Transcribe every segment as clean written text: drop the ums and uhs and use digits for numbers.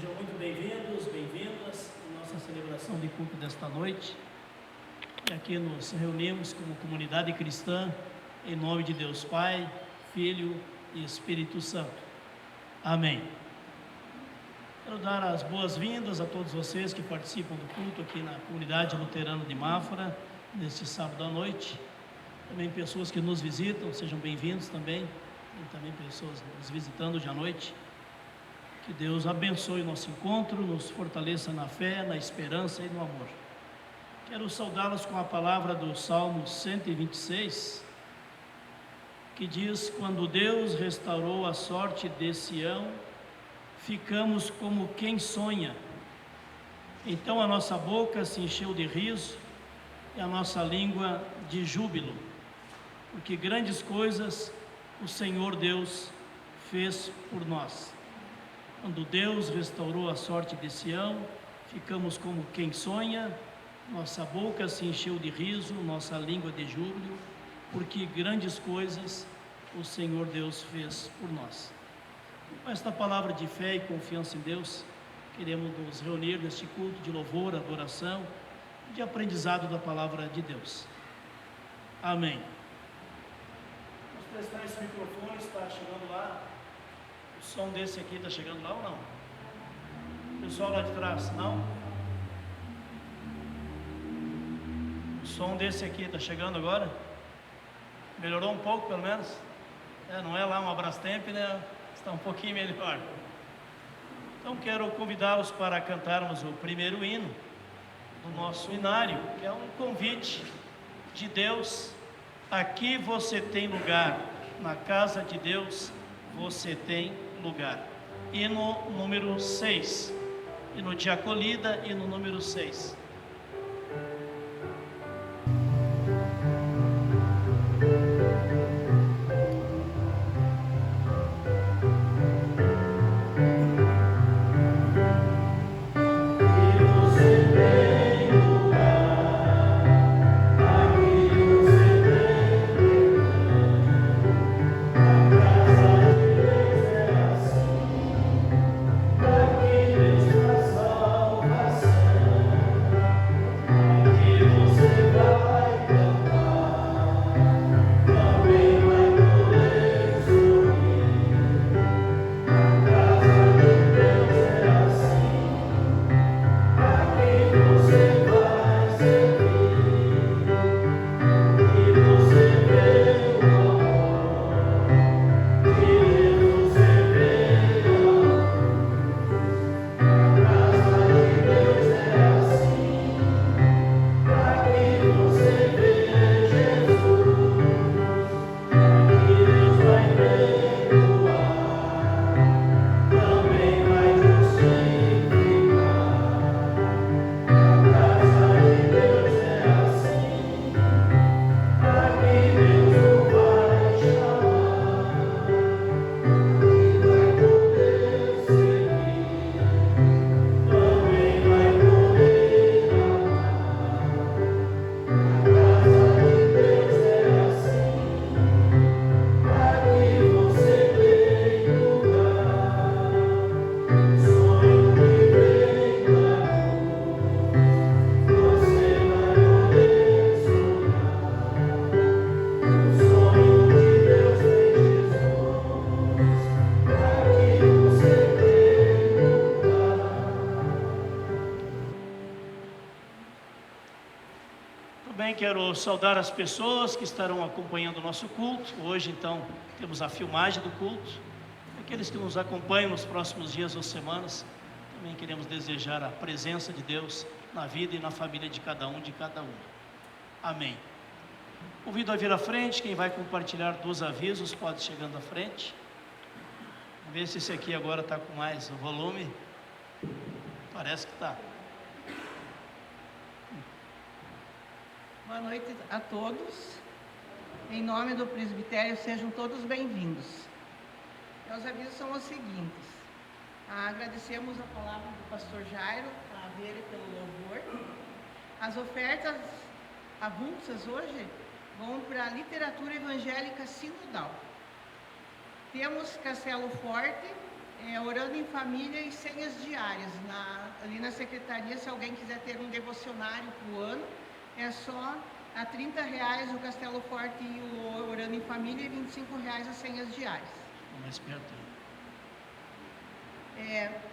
Sejam muito bem-vindos, bem-vindas à nossa celebração de culto desta noite. E aqui nos reunimos como comunidade cristã, em nome de Deus Pai, Filho e Espírito Santo. Amém. Quero dar as boas-vindas a todos vocês que participam do culto aqui na comunidade luterana de Mafra, neste sábado à noite. Também pessoas que nos visitam, sejam bem-vindos também. Tem também pessoas nos visitando hoje à noite. Que Deus abençoe o nosso encontro, nos fortaleça na fé, na esperança e no amor. Quero saudá-los com a palavra do Salmo 126, que diz: quando Deus restaurou a sorte de Sião, ficamos como quem sonha. Então a nossa boca se encheu de riso e a nossa língua de júbilo, porque grandes coisas o Senhor Deus fez por nós. Quando Deus restaurou a sorte de Sião, ficamos como quem sonha, nossa boca se encheu de riso, nossa língua de júbilo, porque grandes coisas o Senhor Deus fez por nós. Com esta palavra de fé e confiança em Deus, queremos nos reunir neste culto de louvor, adoração, de aprendizado da palavra de Deus. Amém. Vamos testar esse microfone, está chegando lá. O som desse aqui está chegando lá ou não? O pessoal lá de trás, não? O som desse aqui está chegando agora? Melhorou um pouco, pelo menos? Não é lá um Abrastemp, né? Está um pouquinho melhor. Então quero convidá-los para cantarmos o primeiro hino do nosso inário, que é um convite de Deus. Aqui você tem lugar, na casa de Deus você tem lugar. Hino número 6, hino de acolhida, hino número 6. Quero saudar as pessoas que estarão acompanhando o nosso culto. Hoje, então, temos a filmagem do culto. Aqueles que nos acompanham nos próximos dias ou semanas, também queremos desejar a presença de Deus na vida e na família de cada um, de cada uma. Amém. Convido a vir à frente. Quem vai compartilhar dos avisos pode ir chegando à frente. Vamos ver se esse aqui agora está com mais volume. Parece que está. Boa noite a todos. Em nome do presbitério, sejam todos bem-vindos. Meus avisos são os seguintes. Agradecemos a palavra do pastor Jairo, a dele pelo louvor. As ofertas avulsas hoje vão para a literatura evangélica sinodal. Temos Castelo Forte, orando em família e senhas diárias. Ali na secretaria, se alguém quiser ter um devocionário para o ano, é só a R$30 o Castelo Forte e o Orando em Família e R$25 as senhas diárias. Mais perto.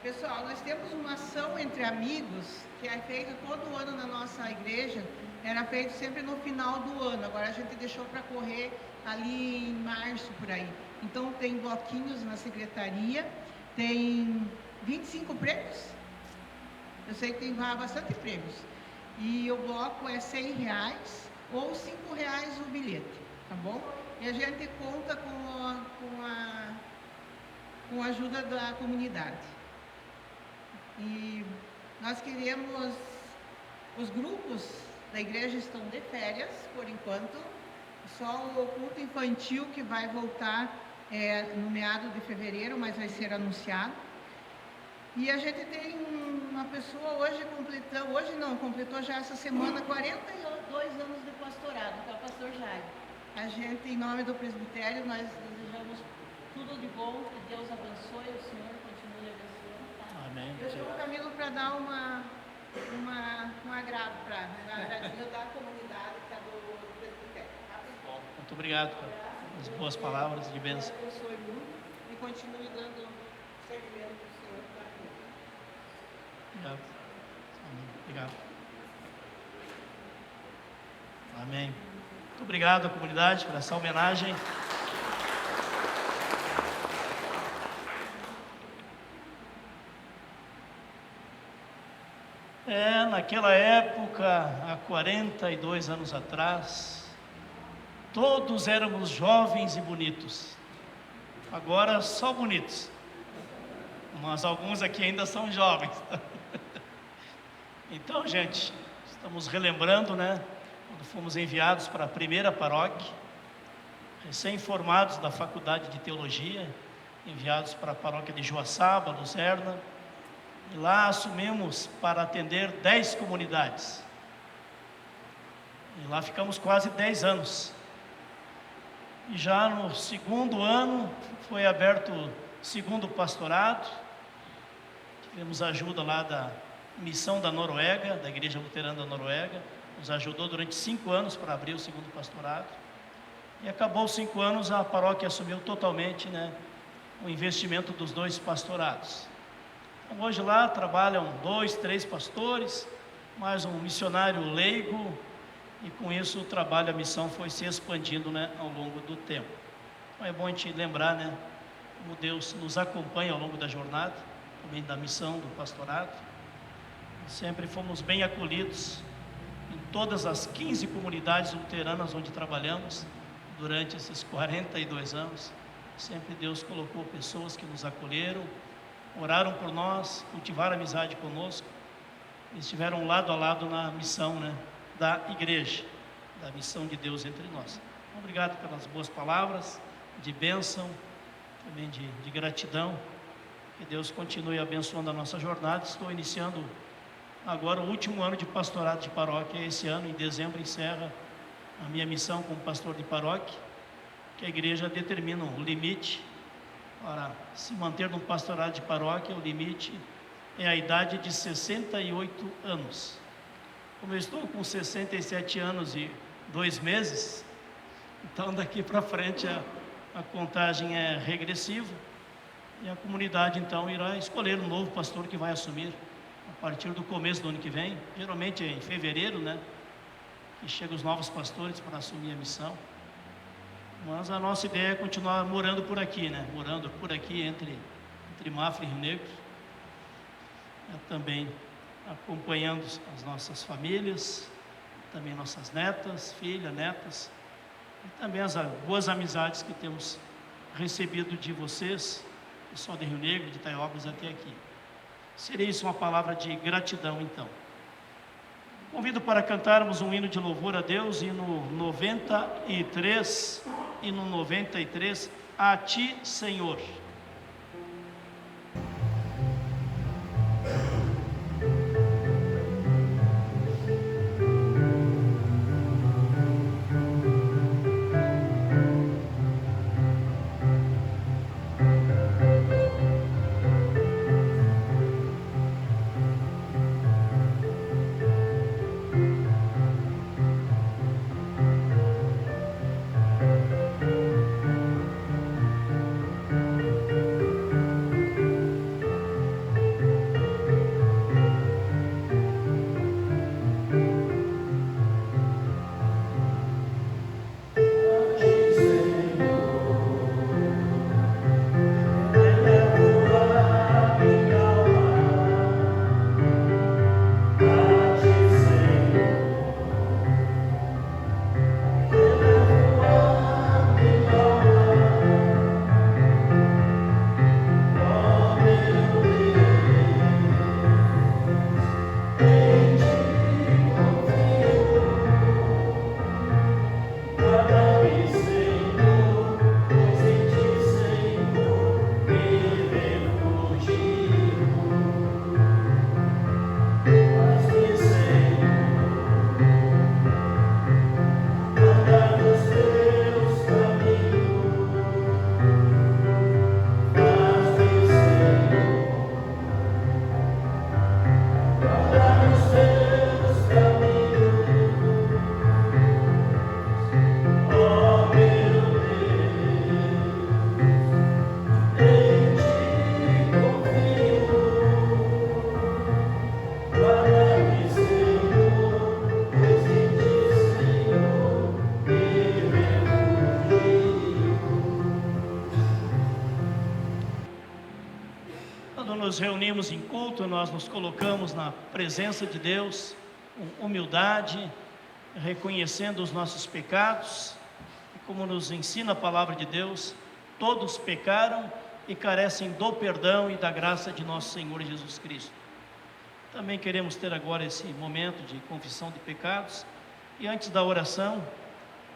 Pessoal, nós temos uma ação entre amigos que é feita todo ano na nossa igreja. Era feito sempre no final do ano. Agora a gente deixou para correr ali em março, por aí. Então tem bloquinhos na secretaria, tem 25 prêmios. Eu sei que tem bastante prêmios. E o bloco é R$100 ou R$5 o bilhete, tá bom? E a gente conta com a ajuda da comunidade. E nós queremos, os grupos da igreja estão de férias, por enquanto, só o culto infantil que vai voltar no meado de fevereiro, mas vai ser anunciado. E a gente tem uma pessoa completou já essa semana 42 anos de pastorado, que é o pastor Jair. A gente, em nome do presbitério, nós desejamos tudo de bom, que Deus abençoe, o Senhor continue abençoando. Tá? Amém. Eu chamo o Camilo para dar um agrado para ajudar a comunidade que é do presbitério. Tá? Bom, muito obrigado pelas boas palavras de bênção. Deus abençoe muito e continue dando seguimento para o Senhor. Obrigado. Obrigado. Amém. Muito obrigado à comunidade por essa homenagem. Naquela época, há 42 anos atrás, todos éramos jovens e bonitos. Agora só bonitos. Mas alguns aqui ainda são jovens. Então, gente, estamos relembrando, quando fomos enviados para a primeira paróquia, recém-formados da Faculdade de Teologia, enviados para a paróquia de Joaçaba, Luzerna, e lá assumimos para atender 10 comunidades. E lá ficamos quase 10 anos. E já no segundo ano foi aberto o segundo pastorado. Tivemos ajuda lá da Missão da Noruega, da Igreja Luterana da Noruega, nos ajudou durante 5 anos para abrir o segundo pastorado. E acabou os 5 anos, a paróquia assumiu totalmente o investimento dos 2 pastorados. Então, hoje lá trabalham 2, 3 pastores, mais um missionário leigo, e com isso o trabalho, a missão foi se expandindo ao longo do tempo. Então é bom a gente lembrar como Deus nos acompanha ao longo da jornada, também da missão do pastorado. Sempre fomos bem acolhidos em todas as 15 comunidades luteranas onde trabalhamos durante esses 42 anos. Sempre Deus colocou pessoas que nos acolheram, oraram por nós, cultivaram amizade conosco, e estiveram lado a lado na missão da igreja, da missão de Deus entre nós. Obrigado pelas boas palavras de bênção, também de gratidão. Que Deus continue abençoando a nossa jornada. Estou iniciando agora o último ano de pastorado de paróquia. Esse ano, em dezembro, encerra a minha missão como pastor de paróquia, que a igreja determina o limite para se manter no pastorado de paróquia. O limite é a idade de 68 anos. Como eu estou com 67 anos e 2 meses, então daqui para frente a contagem é regressiva, e a comunidade então irá escolher um novo pastor que vai assumir a partir do começo do ano que vem. Geralmente é em fevereiro, que chegam os novos pastores para assumir a missão. Mas a nossa ideia é continuar morando por aqui, morando por aqui entre Mafra e Rio Negro, também acompanhando as nossas famílias, também nossas netas, filhas, netas, e também as boas amizades que temos recebido de vocês, pessoal de Rio Negro, de Itaiópolis até aqui. Seria isso uma palavra de gratidão, então. Convido para cantarmos um hino de louvor a Deus, hino 93 e no 93, a Ti, Senhor. nos reunimos em culto, nós nos colocamos na presença de Deus, com humildade, reconhecendo os nossos pecados, e como nos ensina a palavra de Deus, todos pecaram e carecem do perdão e da graça de nosso Senhor Jesus Cristo. Também queremos ter agora esse momento de confissão de pecados, e antes da oração,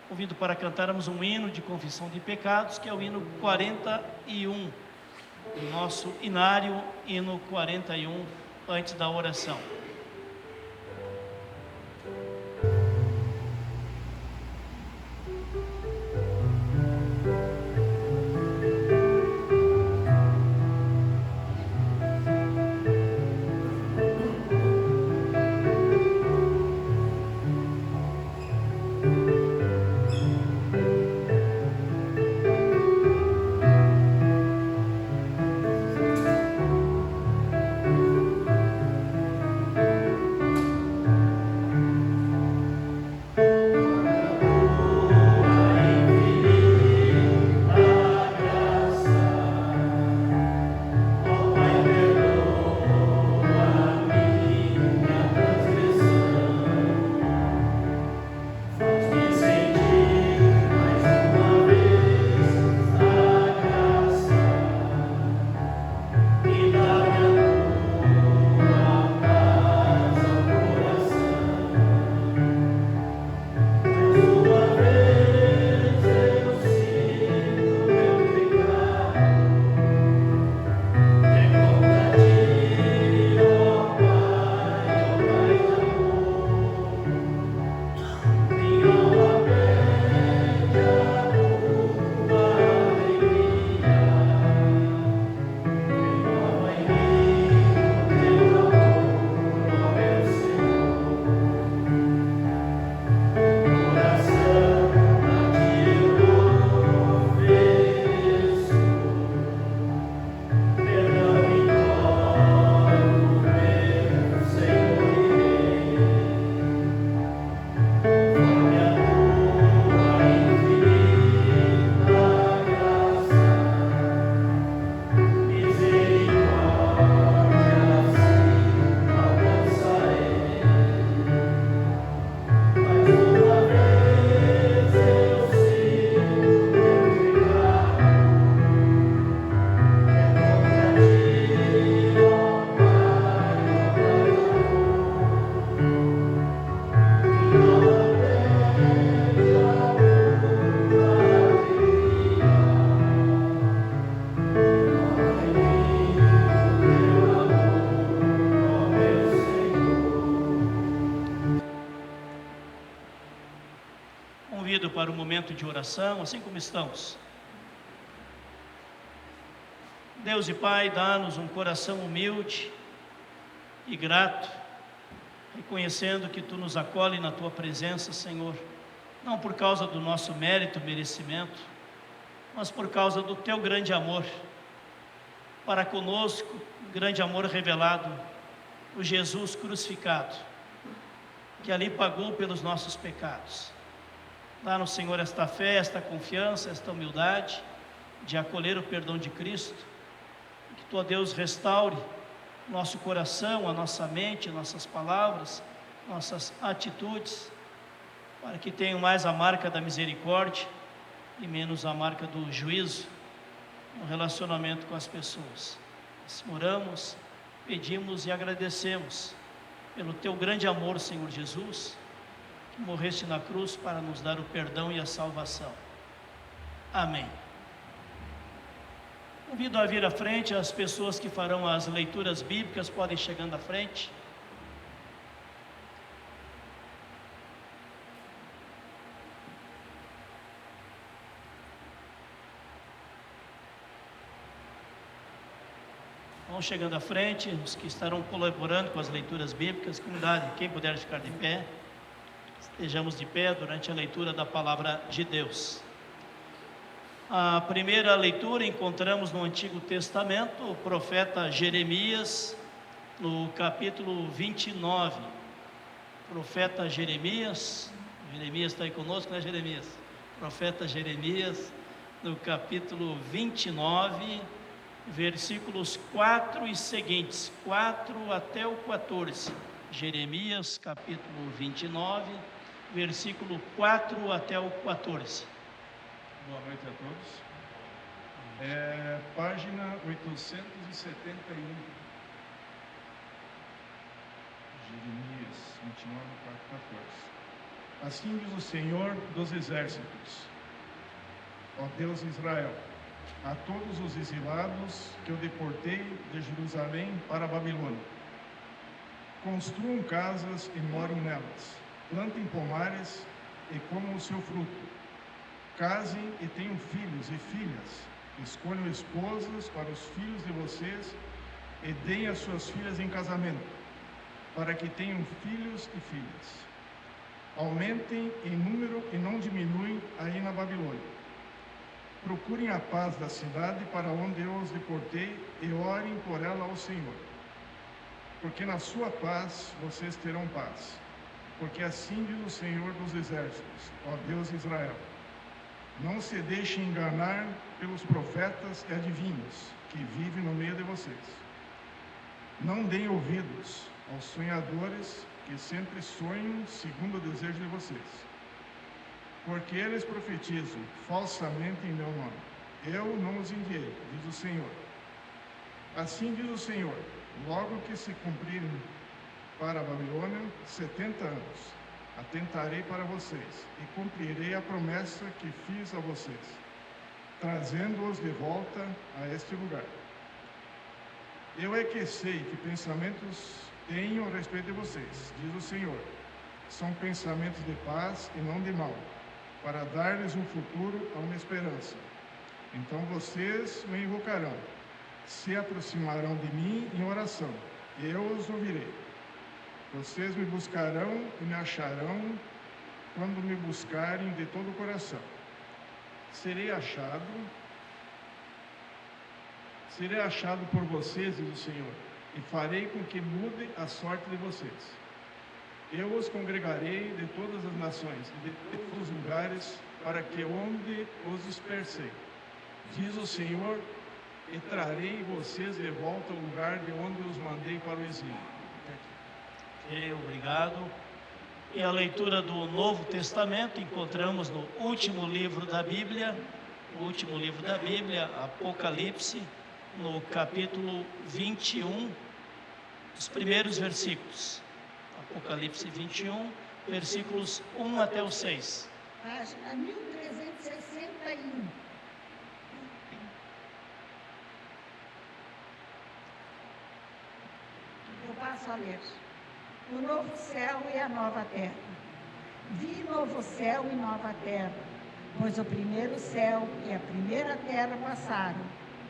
convido para cantarmos um hino de confissão de pecados, que é o hino 41, o nosso inário, hino 41, antes da oração. Para o momento de oração, assim como estamos. Deus e Pai, dá-nos um coração humilde e grato, reconhecendo que Tu nos acolhe na Tua presença, Senhor, não por causa do nosso mérito, merecimento, mas por causa do Teu grande amor para conosco, um grande amor revelado, o Jesus crucificado, que ali pagou pelos nossos pecados. Dá-nos, Senhor, esta fé, esta confiança, esta humildade de acolher o perdão de Cristo. Que Tu, ó Deus, restaure nosso coração, a nossa mente, nossas palavras, nossas atitudes, para que tenham mais a marca da misericórdia e menos a marca do juízo no relacionamento com as pessoas. Assim oramos, pedimos e agradecemos pelo Teu grande amor, Senhor Jesus, que morreste na cruz para nos dar o perdão e a salvação. Amém. Convido a vir à frente as pessoas que farão as leituras bíblicas, podem chegando à frente. Vão chegando à frente, os que estarão colaborando com as leituras bíblicas, comunidade, quem puder ficar de pé. Estejamos de pé durante a leitura da palavra de Deus. A primeira leitura encontramos no Antigo Testamento, o profeta Jeremias, no capítulo 29. Profeta Jeremias está aí conosco, né, Jeremias? Profeta Jeremias, no capítulo 29, versículos 4 e seguintes, 4 até o 14. Jeremias, capítulo 29, versículo 4 até o 14. Boa noite a todos. Página 871. Jeremias 29, 4, 14. Assim diz o Senhor dos Exércitos, ó Deus de Israel, a todos os exilados que eu deportei de Jerusalém para a Babilônia. Construam casas e morem nelas, plantem pomares e comam o seu fruto. Casem e tenham filhos e filhas, escolham esposas para os filhos de vocês e deem as suas filhas em casamento, para que tenham filhos e filhas. Aumentem em número e não diminuem aí na Babilônia. Procurem a paz da cidade para onde eu os deportei e orem por ela ao Senhor. Porque na sua paz vocês terão paz. Porque assim diz o Senhor dos Exércitos, ó Deus de Israel. Não se deixem enganar pelos profetas e adivinhos que vivem no meio de vocês. Não deem ouvidos aos sonhadores que sempre sonham segundo o desejo de vocês. Porque eles profetizam falsamente em meu nome. Eu não os enviei, diz o Senhor. Assim diz o Senhor, logo que se cumprirem para a Babilônia 70 anos, atentarei para vocês e cumprirei a promessa que fiz a vocês, trazendo-os de volta a este lugar. Eu é que sei que pensamentos tenho a respeito de vocês, diz o Senhor. São pensamentos de paz e não de mal, para dar-lhes um futuro a uma esperança. Então vocês me invocarão, se aproximarão de mim em oração, e eu os ouvirei. Vocês me buscarão e me acharão quando me buscarem de todo o coração. Serei achado por vocês, diz o Senhor, e farei com que mude a sorte de vocês. Eu os congregarei de todas as nações e de todos os lugares, para que onde os dispersei, diz o Senhor, e trarei vocês de volta ao lugar de onde os mandei para o exílio. Ok, obrigado. E a leitura do Novo Testamento encontramos no último livro da Bíblia, Apocalipse, no capítulo 21, os primeiros versículos. Apocalipse 21, versículos 1 até o 6. Página 1361. Eu passo a ler. O novo céu e a nova terra. Vi novo céu e nova terra, pois o primeiro céu e a primeira terra passaram,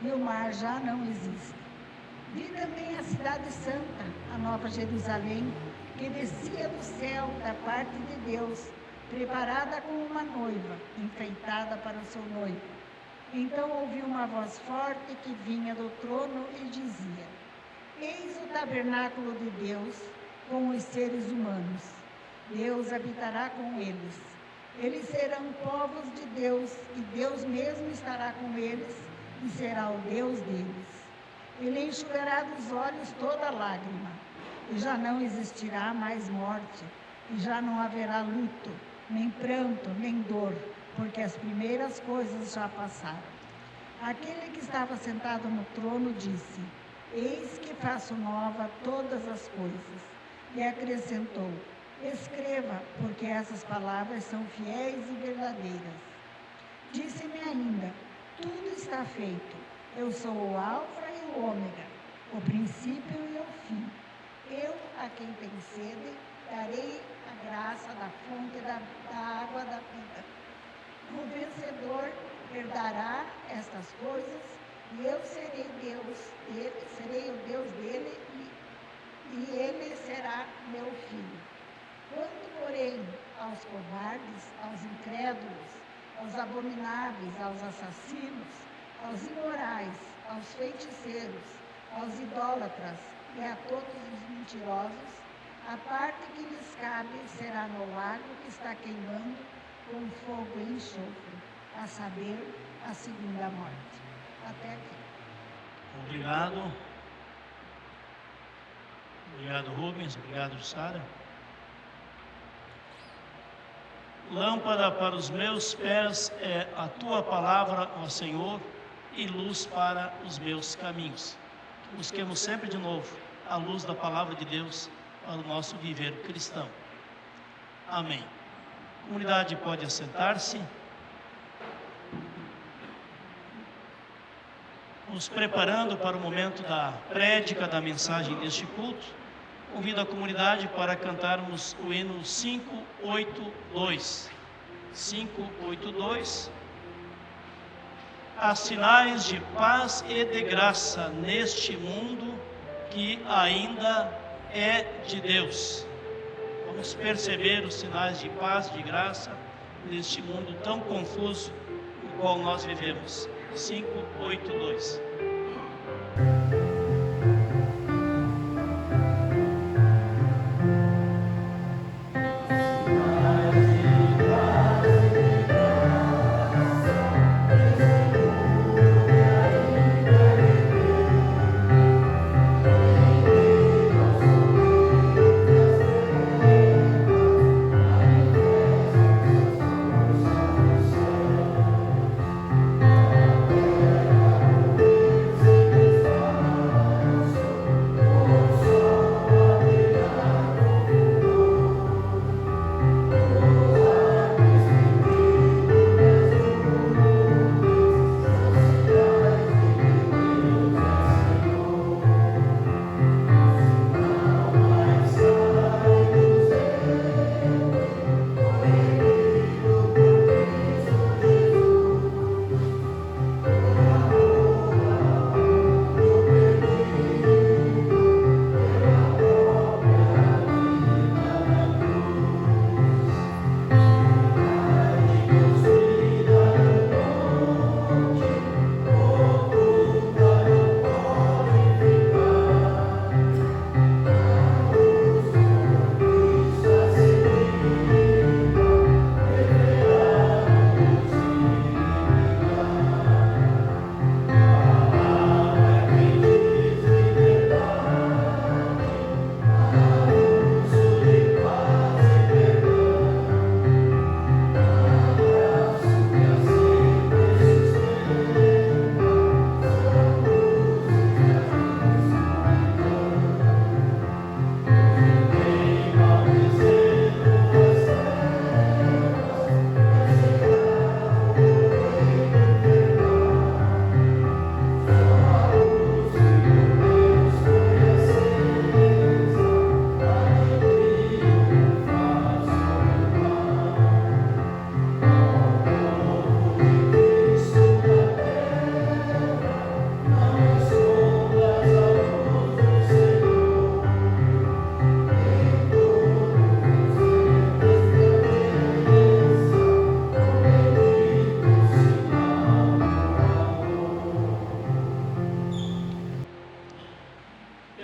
e o mar já não existe. Vi também a cidade santa, a nova Jerusalém, que descia do céu da parte de Deus, preparada como uma noiva, enfeitada para o seu noivo. Então ouvi uma voz forte que vinha do trono e dizia: Eis o tabernáculo de Deus com os seres humanos. Deus habitará com eles. Eles serão povos de Deus, e Deus mesmo estará com eles e será o Deus deles. Ele enxugará dos olhos toda lágrima, e já não existirá mais morte, e já não haverá luto, nem pranto, nem dor, porque as primeiras coisas já passaram. Aquele que estava sentado no trono disse: Eis que faço nova todas as coisas. E acrescentou: Escreva, porque essas palavras são fiéis e verdadeiras. Disse-me ainda: Tudo está feito. Eu sou o Alfa e o Ômega, o princípio e o fim. Eu, a quem tem sede, darei a graça da fonte da água da vida. O vencedor herdará estas coisas, e eu serei Deus dele, serei o Deus dele, e ele será meu filho. Quanto, porém, aos covardes, aos incrédulos, aos abomináveis, aos assassinos, aos imorais, aos feiticeiros, aos idólatras e a todos os mentirosos, a parte que lhes cabe será no lago que está queimando com fogo e enxofre, a saber, a segunda morte. Até aqui. Obrigado. Obrigado, Rubens. Obrigado, Sara. Lâmpada para os meus pés é a tua palavra, ó Senhor, e luz para os meus caminhos. Busquemos sempre de novo a luz da palavra de Deus para o nosso viver cristão. Amém. A comunidade pode assentar-se. Nos preparando para o momento da prédica da mensagem deste culto, convido a comunidade para cantarmos o hino 582. 582. Há sinais de paz e de graça neste mundo que ainda é de Deus. Vamos perceber os sinais de paz, de graça, neste mundo tão confuso no qual nós vivemos. 582.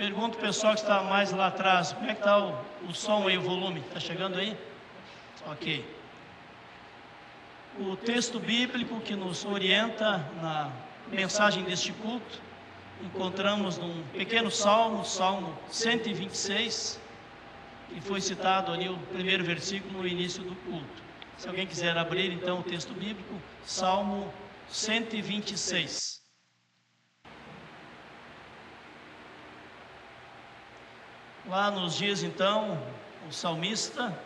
Pergunto ao pessoal que está mais lá atrás, como é que está o som aí, o volume? Está chegando aí? Ok. O texto bíblico que nos orienta na mensagem deste culto, encontramos num pequeno salmo, Salmo 126, que foi citado ali o primeiro versículo no início do culto. Se alguém quiser abrir então o texto bíblico, Salmo 126. Lá nos diz então o salmista,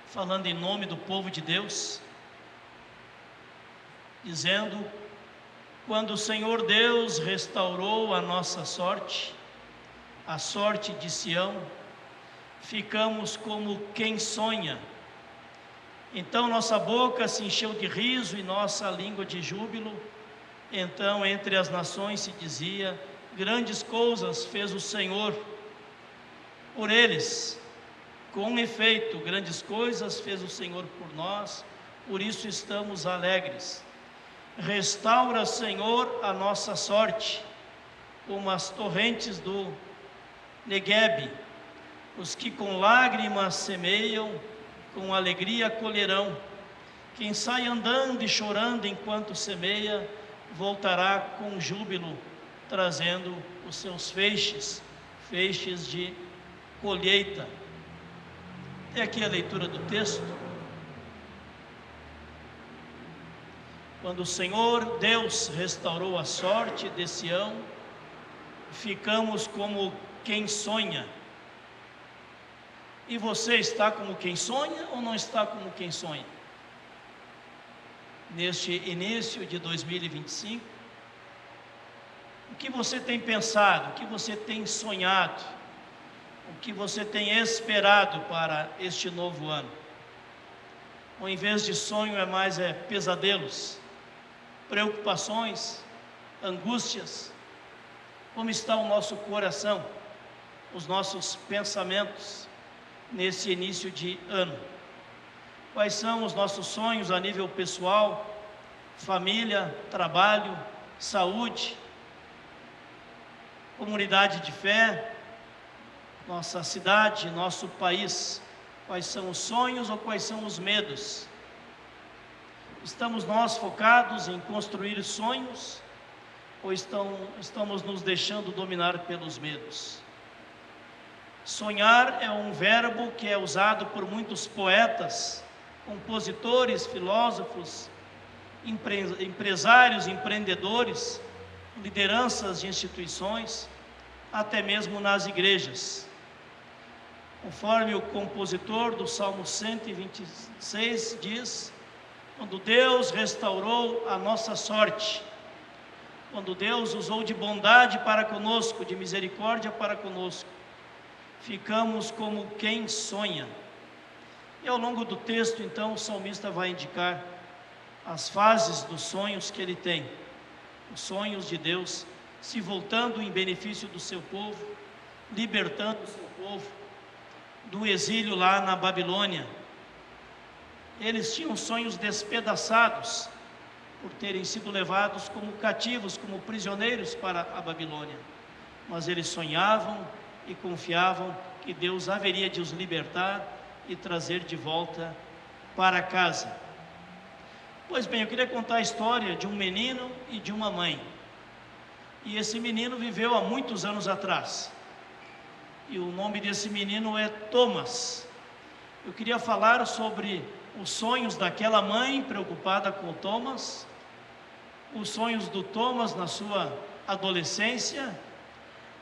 falando em nome do povo de Deus, dizendo: quando o Senhor Deus restaurou a nossa sorte, a sorte de Sião, ficamos como quem sonha. Então nossa boca se encheu de riso e nossa língua de júbilo. Então entre as nações se dizia: grandes coisas fez o Senhor por eles. Com efeito, grandes coisas fez o Senhor por nós, por isso estamos alegres. Restaura, Senhor, a nossa sorte, como as torrentes do Neguebe. Os que com lágrimas semeiam, com alegria colherão. Quem sai andando e chorando enquanto semeia, voltará com júbilo. trazendo os seus feixes de colheita. Tem aqui a leitura do texto. Quando o Senhor Deus restaurou a sorte de Sião, ficamos como quem sonha. E você está como quem sonha ou não está como quem sonha? Neste início de 2025, o que você tem pensado, o que você tem sonhado, o que você tem esperado para este novo ano? Ou em vez de sonho é pesadelos, preocupações, angústias? Como está o nosso coração, os nossos pensamentos nesse início de ano? Quais são os nossos sonhos a nível pessoal, família, trabalho, saúde, comunidade de fé, nossa cidade, nosso país? Quais são os sonhos ou quais são os medos? Estamos nós focados em construir sonhos ou estamos nos deixando dominar pelos medos? Sonhar é um verbo que é usado por muitos poetas, compositores, filósofos, empresários, empreendedores, lideranças de instituições, até mesmo nas igrejas. Conforme o compositor do Salmo 126 diz: quando Deus restaurou a nossa sorte, quando Deus usou de bondade para conosco, de misericórdia para conosco, ficamos como quem sonha. E ao longo do texto, então, o salmista vai indicar as fases dos sonhos que ele tem, os sonhos de Deus, se voltando em benefício do seu povo, libertando o seu povo do exílio lá na Babilônia. Eles tinham sonhos despedaçados, por terem sido levados como cativos, como prisioneiros para a Babilônia. Mas eles sonhavam e confiavam que Deus haveria de os libertar e trazer de volta para casa. Pois bem, eu queria contar a história de um menino e de uma mãe. E esse menino viveu há muitos anos atrás. E o nome desse menino é Thomas. Eu queria falar sobre os sonhos daquela mãe preocupada com o Thomas, os sonhos do Thomas na sua adolescência,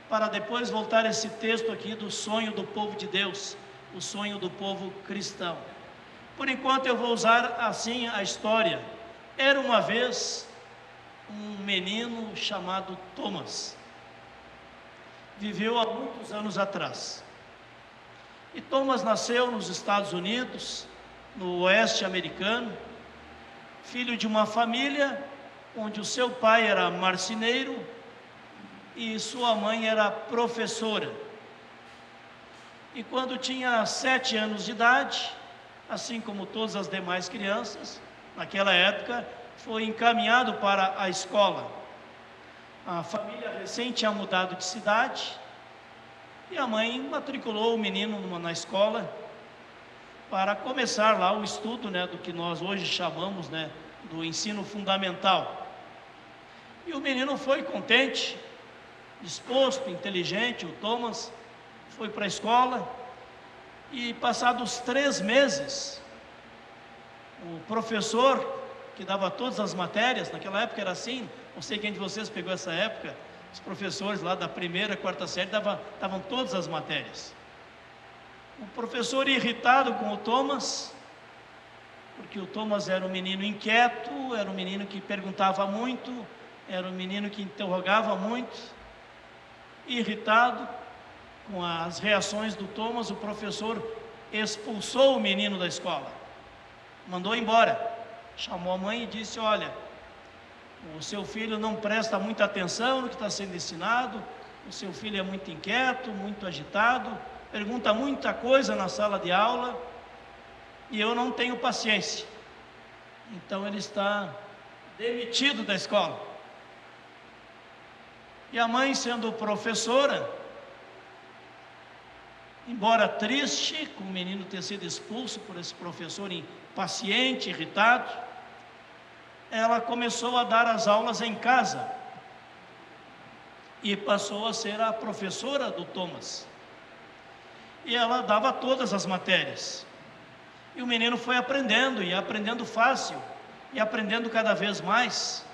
para depois voltar a esse texto aqui do sonho do povo de Deus, o sonho do povo cristão. Por enquanto eu vou usar assim a história. Era uma vez um menino chamado Thomas. Viveu há muitos anos atrás. E Thomas nasceu nos Estados Unidos, no oeste americano, filho de uma família onde o seu pai era marceneiro e sua mãe era professora. E quando tinha 7 anos de idade, assim como todas as demais crianças, naquela época, foi encaminhado para a escola. A família recém tinha mudado de cidade e a mãe matriculou o menino na escola para começar lá o estudo, do que nós hoje chamamos, do ensino fundamental. E o menino foi contente, disposto, inteligente. O Thomas foi para a escola e, passados 3 meses, o professor que dava todas as matérias, naquela época era assim, não sei quem de vocês pegou essa época, os professores lá da 1ª, 4ª série davam todas as matérias. O professor, irritado com o Thomas, porque o Thomas era um menino inquieto, era um menino que perguntava muito, era um menino que interrogava muito, irritado com as reações do Thomas, o professor expulsou o menino da escola, mandou embora, chamou a mãe e disse: olha, o seu filho não presta muita atenção no que está sendo ensinado, o seu filho é muito inquieto, muito agitado, pergunta muita coisa na sala de aula e eu não tenho paciência, então ele está demitido da escola. E a mãe, sendo professora, embora triste com o menino ter sido expulso por esse professor impaciente, irritado, ela começou a dar as aulas em casa. e passou a ser a professora do Thomas. E ela dava todas as matérias. E o menino foi aprendendo, e aprendendo fácil, e aprendendo cada vez mais.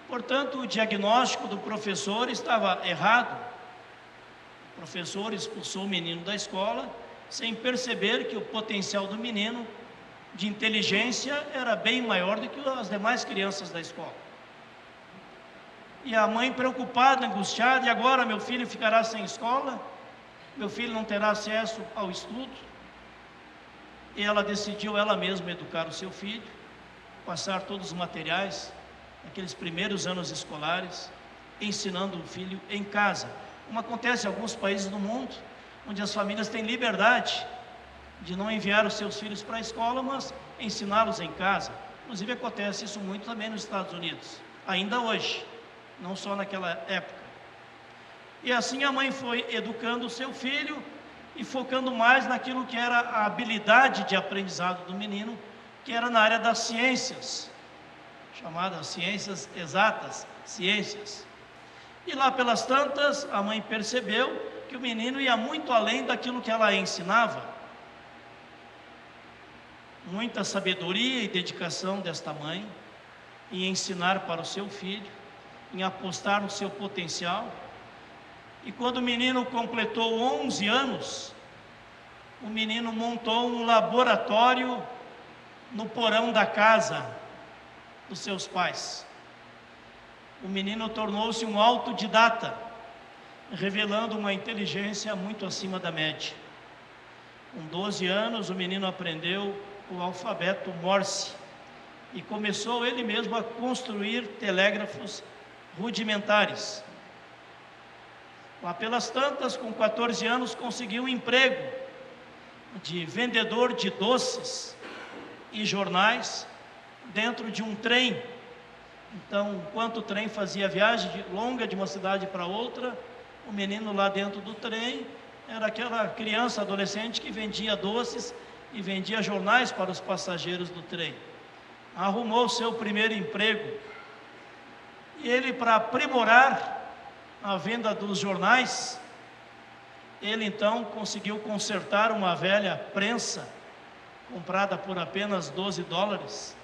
Portanto, o diagnóstico do professor estava errado. O professor expulsou o menino da escola, sem perceber que o potencial do menino de inteligência era bem maior do que as demais crianças da escola. E a mãe preocupada, angustiada: e agora meu filho ficará sem escola? Meu filho não terá acesso ao estudo? E ela decidiu ela mesma educar o seu filho, passar todos os materiais, naqueles primeiros anos escolares, ensinando o filho em casa, como acontece em alguns países do mundo, onde as famílias têm liberdade de não enviar os seus filhos para a escola, mas ensiná-los em casa. Inclusive acontece isso muito também nos Estados Unidos, ainda hoje, não só naquela época. E assim a mãe foi educando o seu filho e focando mais naquilo que era a habilidade de aprendizado do menino, que era na área das ciências, chamadas ciências exatas, ciências. E lá pelas tantas, a mãe percebeu que o menino ia muito além daquilo que ela ensinava. Muita sabedoria e dedicação desta mãe em ensinar para o seu filho, em apostar no seu potencial. E quando o menino completou 11 anos, o menino montou um laboratório no porão da casa dos seus pais. O menino tornou-se um autodidata, revelando uma inteligência muito acima da média. Com 12 anos, o menino aprendeu o alfabeto Morse e começou ele mesmo a construir telégrafos rudimentares. Lá pelas tantas, com 14 anos, conseguiu um emprego de vendedor de doces e jornais dentro de um trem. Então, enquanto o trem fazia viagem longa de uma cidade para outra, o menino lá dentro do trem era aquela criança, adolescente que vendia doces e vendia jornais para os passageiros do trem. Arrumou seu primeiro emprego. E ele, para aprimorar a venda dos jornais, ele então conseguiu consertar uma velha prensa, comprada por apenas $12.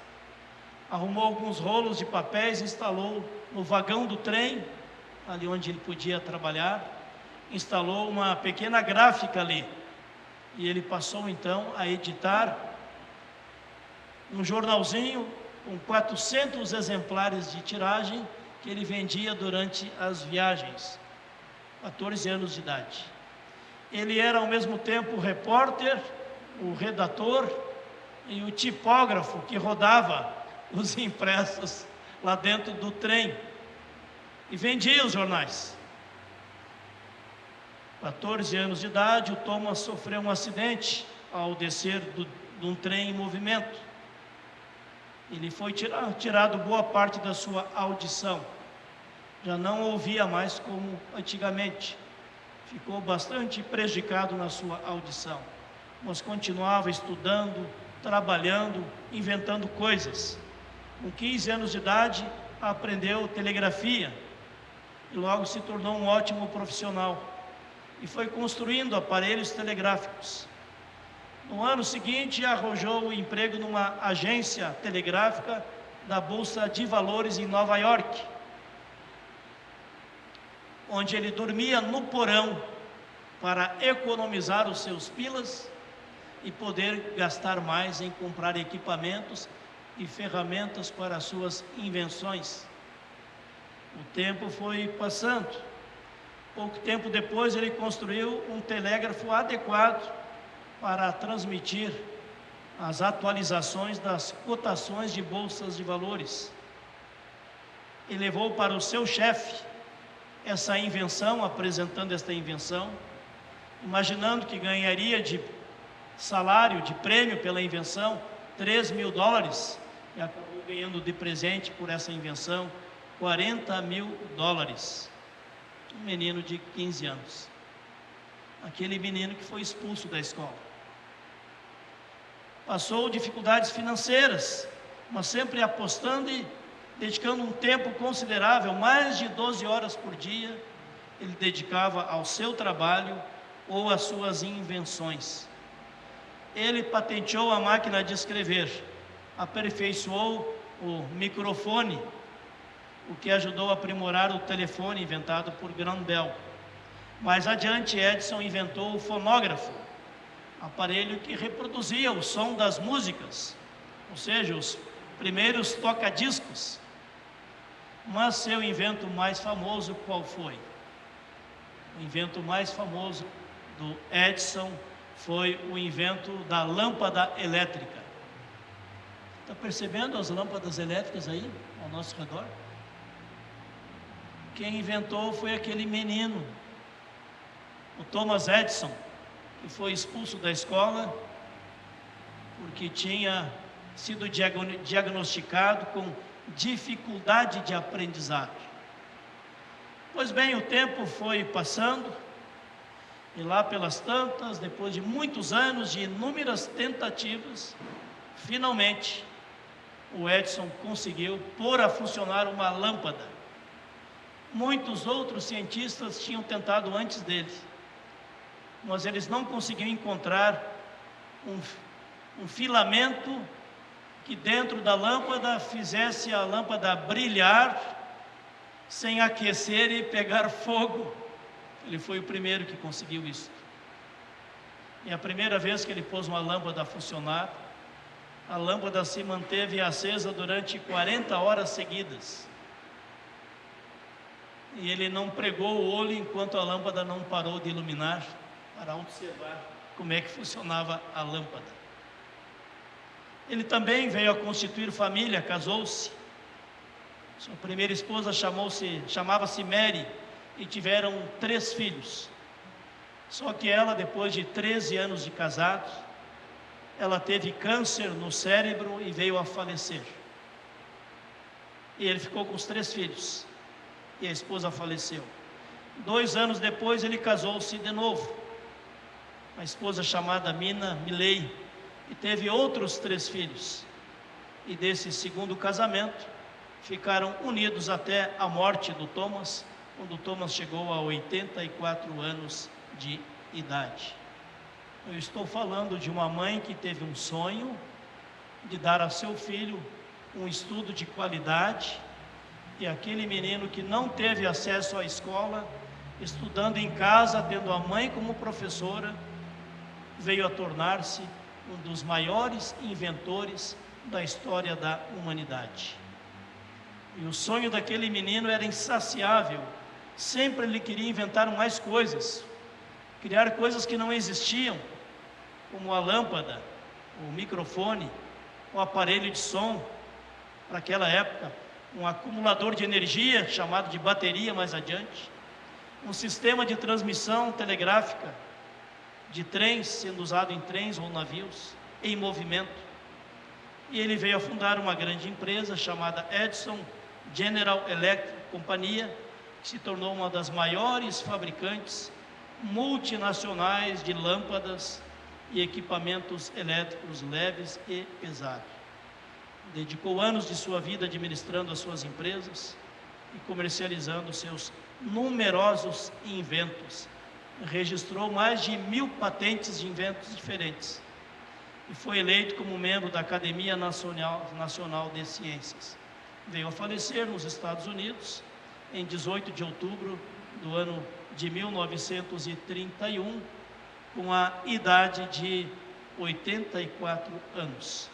Arrumou alguns rolos de papéis, instalou no vagão do trem, ali onde ele podia trabalhar, instalou uma pequena gráfica ali. E ele passou então a editar um jornalzinho com 400 exemplares de tiragem, que ele vendia durante as viagens, 14 anos de idade. Ele era ao mesmo tempo o repórter, o redator e o tipógrafo que rodava os impressos lá dentro do trem e vendia os jornais. 14 anos de idade, o Thomas sofreu um acidente ao descer de um trem em movimento. Ele foi tirado boa parte da sua audição. Já não ouvia mais como antigamente. Ficou bastante prejudicado na sua audição. Mas continuava estudando, trabalhando, inventando coisas. Com 15 anos de idade, aprendeu telegrafia e logo se tornou um ótimo profissional. E foi construindo aparelhos telegráficos. No ano seguinte, arrojou o emprego numa agência telegráfica da Bolsa de Valores em Nova York, onde ele dormia no porão para economizar os seus pilas e poder gastar mais em comprar equipamentos e ferramentas para as suas invenções. O tempo foi passando. Pouco tempo depois, ele construiu um telégrafo adequado para transmitir as atualizações das cotações de bolsas de valores. E levou para o seu chefe essa invenção, apresentando esta invenção, imaginando que ganharia de salário, de prêmio pela invenção, $3.000, e acabou ganhando de presente por essa invenção $40.000. Um menino de 15 anos. Aquele menino que foi expulso da escola. Passou dificuldades financeiras, mas sempre apostando dedicando um tempo considerável, mais de 12 horas por dia, ele dedicava ao seu trabalho ou às suas invenções. Ele patenteou a máquina de escrever, aperfeiçoou o microfone, o que ajudou a aprimorar o telefone inventado por Graham Bell. Mais adiante, Edison inventou o fonógrafo, aparelho que reproduzia o som das músicas, ou seja, os primeiros toca-discos. Mas seu invento mais famoso qual foi? O invento mais famoso do Edison foi o invento da lâmpada elétrica. Está percebendo as lâmpadas elétricas aí ao nosso redor? Quem inventou foi aquele menino, o Thomas Edison, que foi expulso da escola porque tinha sido diagnosticado com dificuldade de aprendizado. Pois bem, o tempo foi passando e lá pelas tantas, depois de muitos anos de inúmeras tentativas, finalmente o Edison conseguiu pôr a funcionar uma lâmpada. Muitos outros cientistas tinham tentado antes dele, mas eles não conseguiam encontrar um filamento que dentro da lâmpada fizesse a lâmpada brilhar sem aquecer e pegar fogo. Ele foi o primeiro que conseguiu isso. E a primeira vez que ele pôs uma lâmpada a funcionar, a lâmpada se manteve acesa durante 40 horas seguidas. E ele não pregou o olho enquanto a lâmpada não parou de iluminar, para observar como é que funcionava a lâmpada. Ele também veio a constituir família, casou-se. Sua primeira esposa chamava-se Mary e tiveram 3 filhos. Só que ela, depois de 13 anos de casado, ela teve câncer no cérebro e veio a falecer. E ele ficou com os 3 filhos. E a esposa faleceu. 2 anos depois ele casou-se de novo. Uma esposa chamada Mina Milley. E teve outros 3 filhos. E desse segundo casamento, ficaram unidos até a morte do Thomas, quando Thomas chegou a 84 anos de idade. Eu estou falando de uma mãe que teve um sonho de dar a seu filho um estudo de qualidade, e aquele menino que não teve acesso à escola, estudando em casa, tendo a mãe como professora, veio a tornar-se um dos maiores inventores da história da humanidade. E o sonho daquele menino era insaciável. Sempre ele queria inventar mais coisas, criar coisas que não existiam, como a lâmpada, o microfone, o aparelho de som, para aquela época, um acumulador de energia, chamado de bateria mais adiante, um sistema de transmissão telegráfica de trens, sendo usado em trens ou navios, em movimento. E ele veio a fundar uma grande empresa chamada Edison General Electric Companhia, que se tornou uma das maiores fabricantes multinacionais de lâmpadas e equipamentos elétricos leves e pesados. Dedicou anos de sua vida administrando as suas empresas e comercializando seus numerosos inventos. Registrou mais de 1000 patentes de inventos diferentes e foi eleito como membro da Academia Nacional de Ciências. Veio a falecer nos Estados Unidos em 18 de outubro do ano de 1931, com a idade de 84 anos.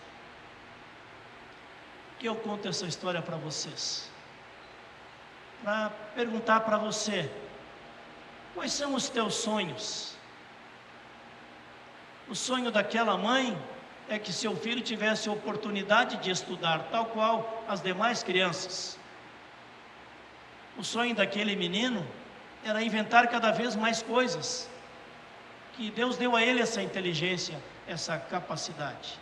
Que eu conto essa história para vocês, para perguntar para você: quais são os teus sonhos? O sonho daquela mãe é que seu filho tivesse a oportunidade de estudar, tal qual as demais crianças. O sonho daquele menino era inventar cada vez mais coisas, que Deus deu a ele essa inteligência, essa capacidade.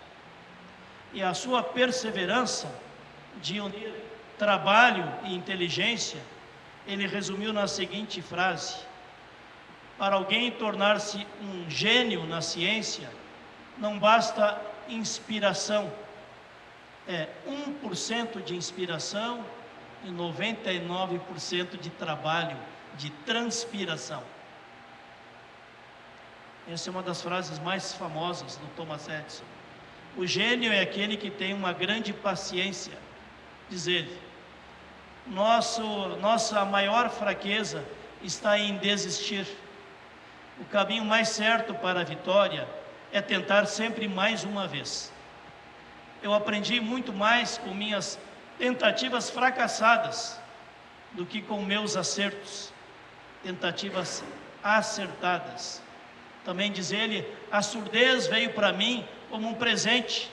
E a sua perseverança de unir trabalho e inteligência, ele resumiu na seguinte frase: para alguém tornar-se um gênio na ciência, não basta inspiração, é 1% de inspiração e 99% de trabalho, de transpiração. Essa é uma das frases mais famosas do Thomas Edison. O gênio é aquele que tem uma grande paciência, diz ele. Nossa maior fraqueza está em desistir. O caminho mais certo para a vitória é tentar sempre mais uma vez. Eu aprendi muito mais com minhas tentativas fracassadas do que com meus acertos, tentativas acertadas. Também diz ele, a surdez veio para mim como um presente,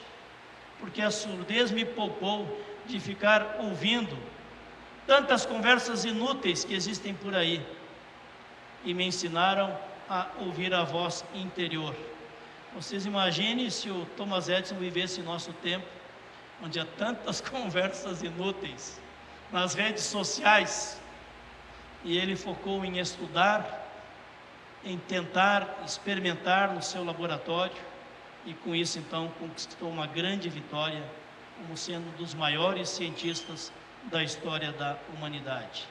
porque a surdez me poupou de ficar ouvindo tantas conversas inúteis que existem por aí, e me ensinaram a ouvir a voz interior. Vocês imaginem se o Thomas Edison vivesse em nosso tempo, onde há tantas conversas inúteis nas redes sociais, e ele focou em estudar, em tentar experimentar no seu laboratório, e com isso então conquistou uma grande vitória, como sendo um dos maiores cientistas da história da humanidade.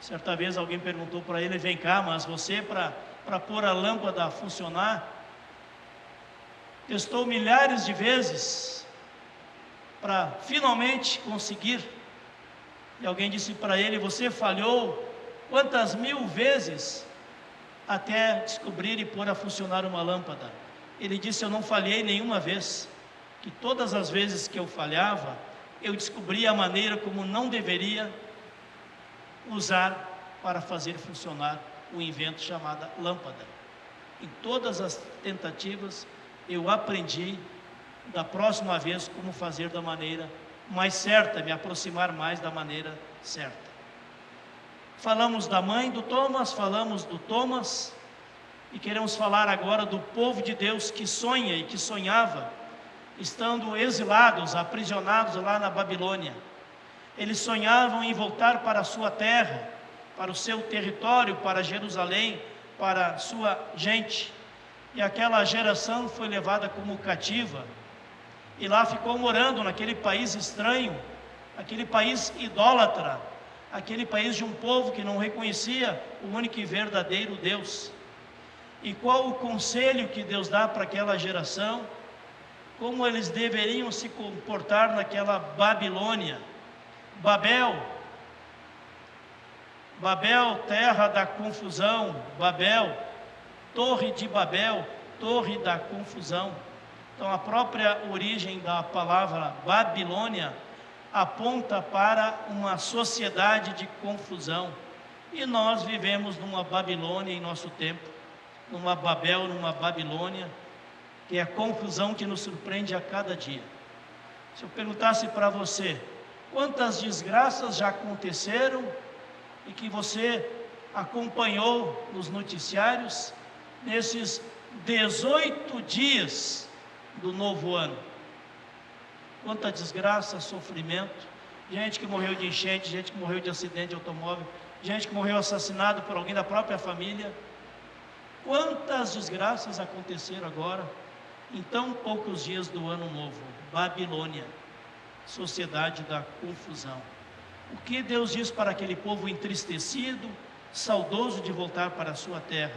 Certa vez alguém perguntou para ele, vem cá, mas você para pôr a lâmpada a funcionar, testou milhares de vezes para finalmente conseguir? E alguém disse para ele, você falhou quantas mil vezes até descobrir e pôr a funcionar uma lâmpada? Ele disse, eu não falhei nenhuma vez, que todas as vezes que eu falhava, eu descobri a maneira como não deveria usar para fazer funcionar o invento chamado lâmpada. Em todas as tentativas, eu aprendi da próxima vez como fazer da maneira mais certa, me aproximar mais da maneira certa. Falamos da mãe do Thomas, falamos do Thomas, e queremos falar agora do povo de Deus que sonha e que sonhava, estando exilados, aprisionados lá na Babilônia. Eles sonhavam em voltar para a sua terra, para o seu território, para Jerusalém, para a sua gente. E aquela geração foi levada como cativa, e lá ficou morando naquele país estranho, aquele país idólatra, aquele país de um povo que não reconhecia o único e verdadeiro Deus. E qual o conselho que Deus dá para aquela geração? Como eles deveriam se comportar naquela Babilônia? Babel, terra da confusão. Babel, torre de Babel, torre da confusão. Então a própria origem da palavra Babilônia aponta para uma sociedade de confusão. E nós vivemos numa Babilônia em nosso tempo, numa Babel, numa Babilônia, que é a confusão que nos surpreende a cada dia. Se eu perguntasse para você, quantas desgraças já aconteceram e que você acompanhou nos noticiários nesses 18 dias do novo ano? Quanta desgraça, sofrimento, gente que morreu de enchente, gente que morreu de acidente de automóvel, gente que morreu assassinado por alguém da própria família. Quantas desgraças aconteceram agora, em tão poucos dias do ano novo? Babilônia, sociedade da confusão. O que Deus diz para aquele povo entristecido, saudoso de voltar para a sua terra?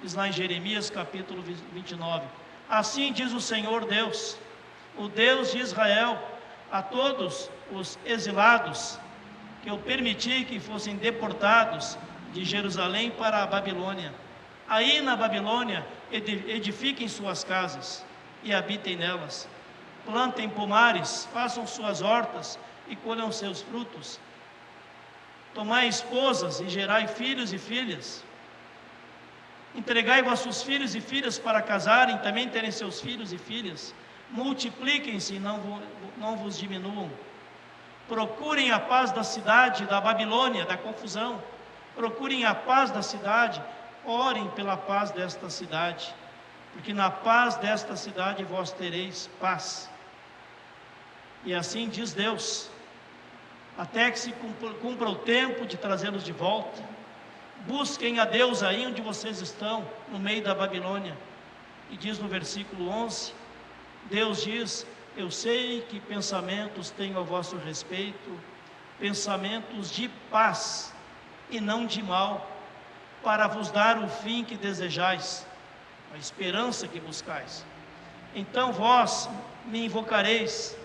Diz lá em Jeremias capítulo 29, assim diz o Senhor Deus, o Deus de Israel, a todos os exilados, que eu permiti que fossem deportados de Jerusalém para a Babilônia. Aí na Babilônia, edifiquem suas casas e habitem nelas, plantem pomares, façam suas hortas e colham seus frutos, tomai esposas e gerai filhos e filhas, entregai vossos filhos e filhas para casarem, também terem seus filhos e filhas, multipliquem-se e não vos diminuam, procurem a paz da cidade, da Babilônia, da confusão, procurem a paz da cidade, orem pela paz desta cidade, porque na paz desta cidade vós tereis paz. E assim diz Deus, até que se cumpra o tempo de trazê-los de volta. Busquem a Deus aí onde vocês estão, no meio da Babilônia. E diz no versículo 11, Deus diz, eu sei que pensamentos tenho a vosso respeito, pensamentos de paz e não de mal, para vos dar o fim que desejais, a esperança que buscais. Então vós me invocareis,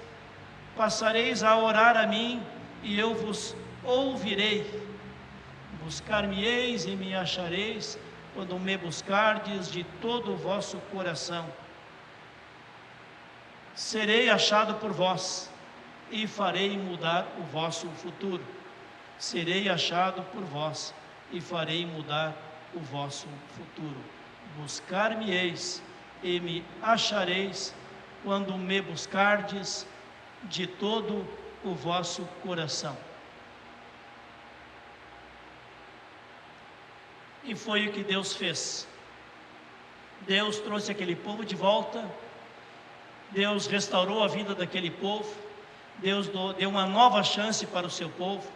passareis a orar a mim, e eu vos ouvirei. Buscar-me-eis e me achareis, quando me buscardes de todo o vosso coração. Serei achado por vós, e farei mudar o vosso futuro. Serei achado por vós, e farei mudar o vosso futuro. Buscar-me-eis e me achareis, quando me buscardes de todo o vosso coração. E foi o que Deus fez. Deus trouxe aquele povo de volta, Deus restaurou a vida daquele povo, Deus deu uma nova chance para o seu povo,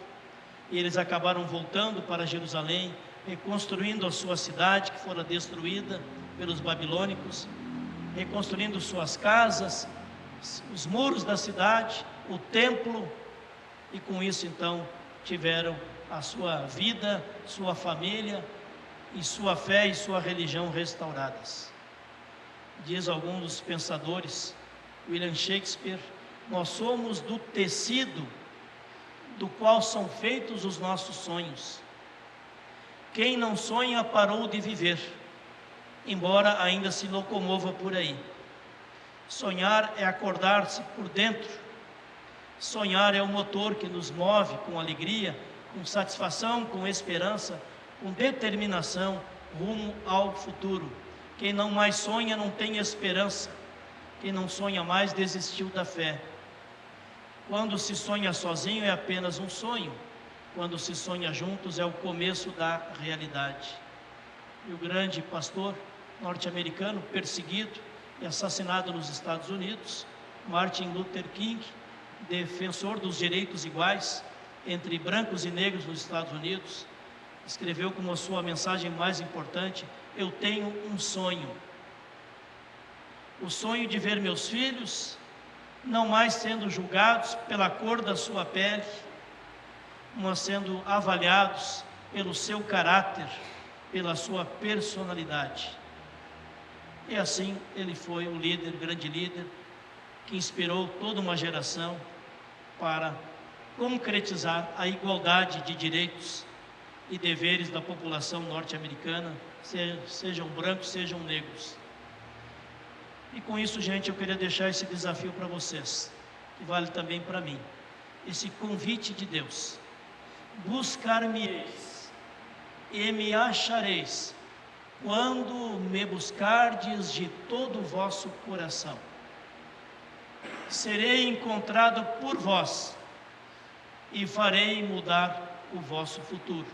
e eles acabaram voltando para Jerusalém, reconstruindo a sua cidade que fora destruída pelos babilônicos, reconstruindo suas casas, os muros da cidade, o templo, e com isso então tiveram a sua vida, sua família, e sua fé e sua religião restauradas. Diz algum dos pensadores, William Shakespeare, nós somos do tecido do qual são feitos os nossos sonhos. Quem não sonha parou de viver, embora ainda se locomova por aí. Sonhar é acordar-se por dentro. Sonhar é o motor que nos move com alegria, com satisfação, com esperança, com determinação rumo ao futuro. Quem não mais sonha não tem esperança. Quem não sonha mais desistiu da fé. Quando se sonha sozinho é apenas um sonho. Quando se sonha juntos é o começo da realidade. E o grande pastor norte-americano perseguido e assassinado nos Estados Unidos, Martin Luther King, defensor dos direitos iguais entre brancos e negros nos Estados Unidos, escreveu como a sua mensagem mais importante: eu tenho um sonho. O sonho de ver meus filhos não mais sendo julgados pela cor da sua pele, mas sendo avaliados pelo seu caráter, pela sua personalidade. E assim ele foi um líder, grande líder, que inspirou toda uma geração para concretizar a igualdade de direitos e deveres da população norte-americana, sejam brancos, sejam negros. E com isso, gente, eu queria deixar esse desafio para vocês, que vale também para mim, esse convite de Deus: buscar-me-eis e me achareis, quando me buscardes de todo o vosso coração. Serei encontrado por vós e farei mudar o vosso futuro.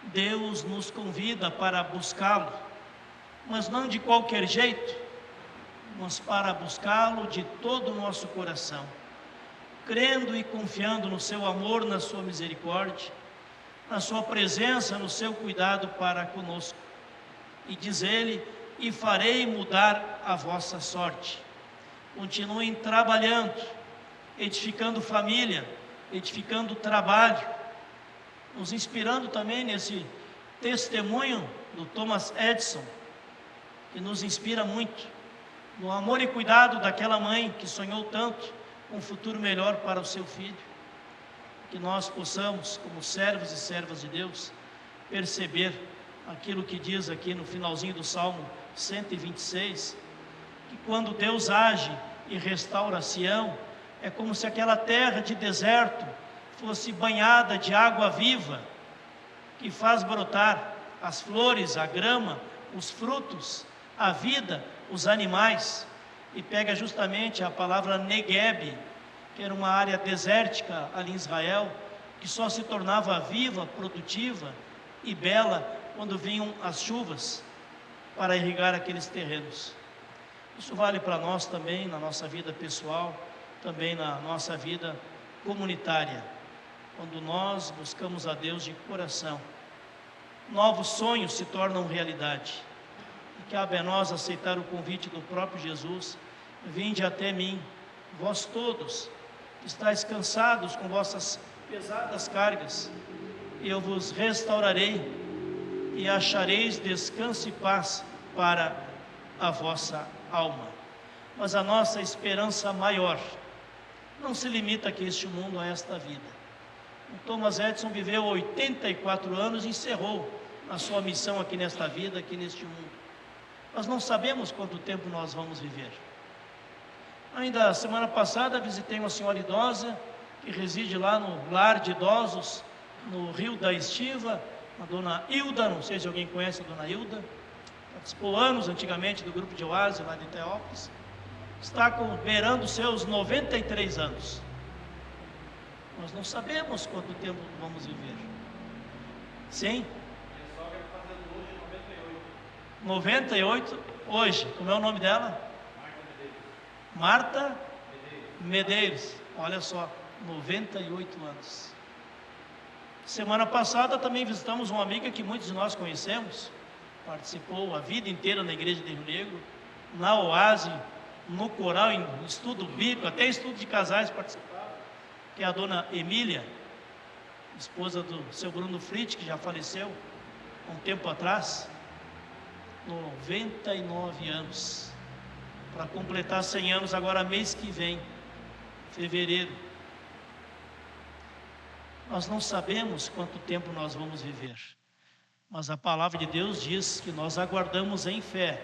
Deus nos convida para buscá-lo, mas não de qualquer jeito, mas para buscá-lo de todo o nosso coração, crendo e confiando no seu amor, na sua misericórdia, na sua presença, no seu cuidado para conosco. E diz ele: e farei mudar a vossa sorte. Continuem trabalhando, edificando família, edificando trabalho, nos inspirando também nesse testemunho do Thomas Edison, que nos inspira muito, no amor e cuidado daquela mãe que sonhou tanto com um futuro melhor para o seu filho. Que nós possamos, como servos e servas de Deus, perceber aquilo que diz aqui no finalzinho do Salmo 126, que quando Deus age e restaura Sião, é como se aquela terra de deserto fosse banhada de água viva, que faz brotar as flores, a grama, os frutos, a vida, os animais. E pega justamente a palavra Negueb, que era uma área desértica ali em Israel, que só se tornava viva, produtiva e bela quando vinham as chuvas para irrigar aqueles terrenos. Isso vale para nós também, na nossa vida pessoal, também na nossa vida comunitária. Quando nós buscamos a Deus de coração, novos sonhos se tornam realidade. E cabe a nós aceitar o convite do próprio Jesus: vinde até mim, vós todos estáis cansados com vossas pesadas cargas, eu vos restaurarei e achareis descanso e paz para a vossa alma. Mas a nossa esperança maior não se limita aqui a este mundo, a esta vida. O Thomas Edison viveu 84 anos e encerrou a sua missão aqui nesta vida, aqui neste mundo. Nós não sabemos quanto tempo nós vamos viver. Ainda semana passada visitei uma senhora idosa que reside lá no lar de idosos, no Rio da Estiva, a dona Hilda, não sei se alguém conhece a dona Hilda, participou anos antigamente do grupo de Oásis lá de Teópolis, está beirando seus 93 anos. Nós não sabemos quanto tempo vamos viver. Sim? 98 hoje. Como é o nome dela? Marta Medeiros. Olha só, 98 anos. Semana passada também visitamos uma amiga que muitos de nós conhecemos, participou a vida inteira na igreja de Rio Negro, na Oásis, no coral, em estudo bíblico, até estudo de casais participava, que é a dona Emília, esposa do seu Bruno Fritz, que já faleceu há um tempo atrás. 99 anos, para completar 100 anos agora mês que vem, fevereiro. Nós não sabemos quanto tempo nós vamos viver, mas a palavra de Deus diz que nós aguardamos em fé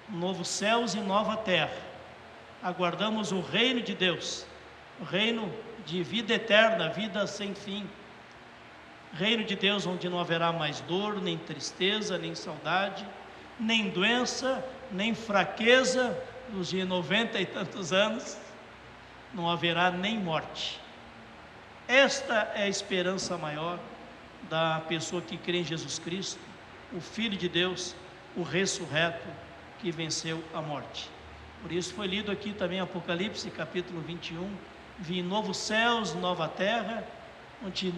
novos céus e nova terra, aguardamos o reino de Deus, o reino de vida eterna, vida sem fim, reino de Deus onde não haverá mais dor, nem tristeza, nem saudade, nem doença, nem fraqueza, dos de 90 e tantos anos, não haverá nem morte. Esta é a esperança maior da pessoa que crê em Jesus Cristo, o Filho de Deus, o ressurreto, que venceu a morte. Por isso foi lido aqui também Apocalipse, capítulo 21, vi novos céus, nova terra, onde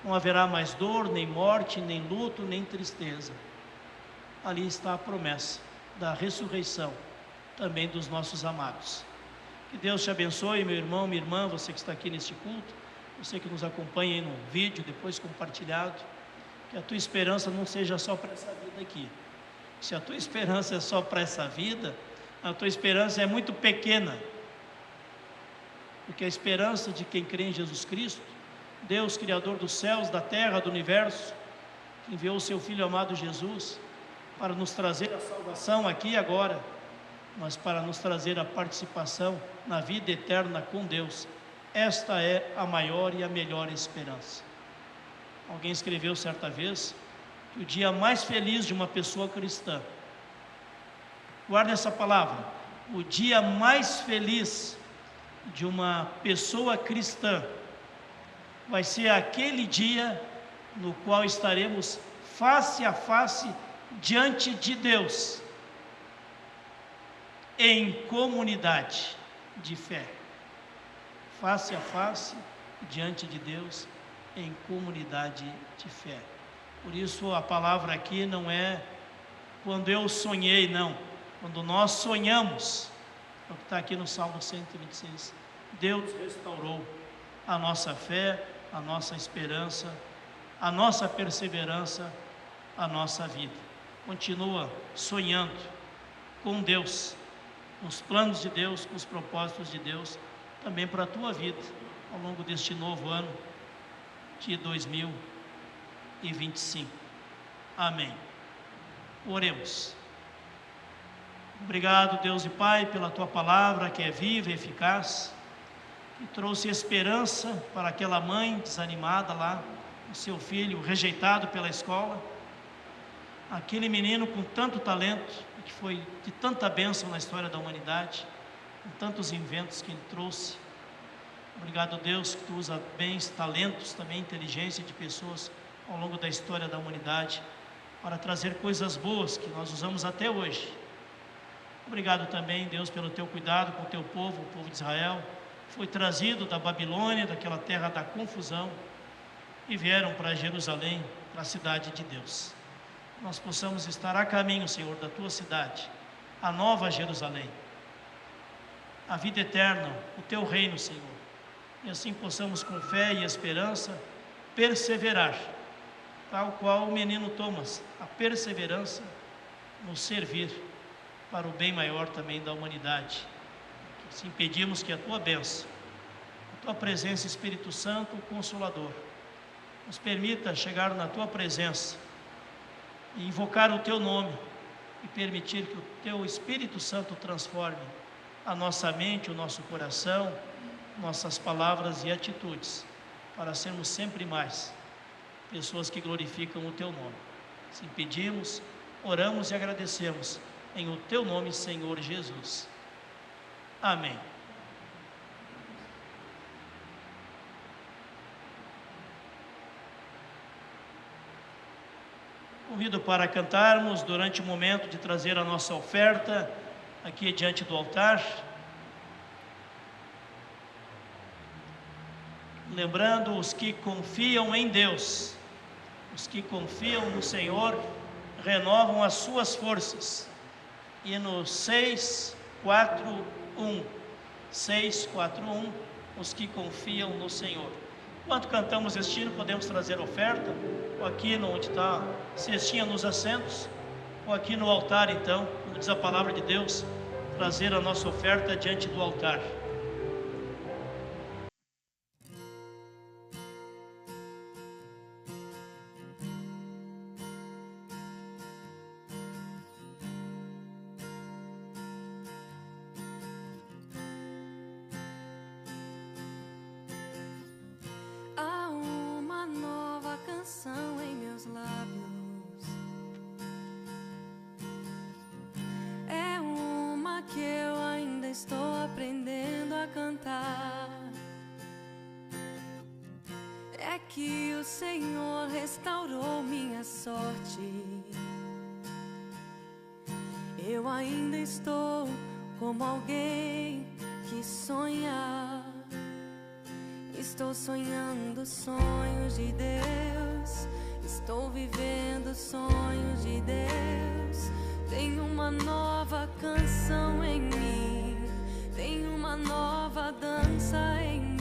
não haverá mais dor, nem morte, nem luto, nem tristeza. Ali está a promessa da ressurreição, também dos nossos amados. Que Deus te abençoe, meu irmão, minha irmã, você que está aqui neste culto, você que nos acompanha aí no vídeo, depois compartilhado, que a tua esperança não seja só para essa vida aqui. Se a tua esperança é só para essa vida, a tua esperança é muito pequena, porque a esperança de quem crê em Jesus Cristo, Deus, Criador dos céus, da terra, do universo, que enviou o seu Filho amado Jesus, para nos trazer a salvação aqui e agora, mas para nos trazer a participação na vida eterna com Deus. Esta é a maior e a melhor esperança. Alguém escreveu certa vez que o dia mais feliz de uma pessoa cristã, guarda essa palavra, o dia mais feliz de uma pessoa cristã vai ser aquele dia no qual estaremos face a face diante de Deus, em comunidade de fé, face a face diante de Deus, em comunidade de fé. Por isso a palavra aqui não é quando eu sonhei, não, quando nós sonhamos, é o que está aqui no Salmo 126, Deus restaurou a nossa fé, a nossa esperança, a nossa perseverança, a nossa vida. Continua sonhando com Deus, com os planos de Deus, com os propósitos de Deus, também para a tua vida, ao longo deste novo ano de 2025. Amém. Oremos. Obrigado, Deus e Pai, pela tua palavra que é viva e eficaz, que trouxe esperança para aquela mãe desanimada lá, o seu filho rejeitado pela escola, aquele menino com tanto talento, que foi de tanta bênção na história da humanidade, com tantos inventos que ele trouxe. Obrigado, Deus, que tu usa bens, talentos, também inteligência de pessoas ao longo da história da humanidade, para trazer coisas boas que nós usamos até hoje. Obrigado também, Deus, pelo teu cuidado com o teu povo, o povo de Israel, foi trazido da Babilônia, daquela terra da confusão, e vieram para Jerusalém, para a cidade de Deus. Nós possamos estar a caminho, Senhor, da tua cidade, a nova Jerusalém, a vida eterna, o teu reino, Senhor, e assim possamos com fé e esperança perseverar, tal qual o menino Thomas, a perseverança no servir para o bem maior também da humanidade. Assim pedimos que a tua bênção, a tua presença, Espírito Santo, Consolador, nos permita chegar na tua presença e invocar o teu nome e permitir que o teu Espírito Santo transforme a nossa mente, o nosso coração, nossas palavras e atitudes, para sermos sempre mais pessoas que glorificam o teu nome. Assim pedimos, oramos e agradecemos em o teu nome, Senhor Jesus. Amém. Convido para cantarmos durante o momento de trazer a nossa oferta aqui diante do altar. Lembrando os que confiam em Deus, os que confiam no Senhor, renovam as suas forças. E no 641, 641, os que confiam no Senhor. Enquanto cantamos este hino, podemos trazer oferta, ou aqui onde está cestinha nos assentos, ou aqui no altar, então, como diz a palavra de Deus, trazer a nossa oferta diante do altar. Que o Senhor restaurou minha sorte. Eu ainda estou como alguém que sonha. Estou sonhando sonhos de Deus. Estou vivendo sonhos de Deus. Tem uma nova canção em mim. Tem uma nova dança em mim.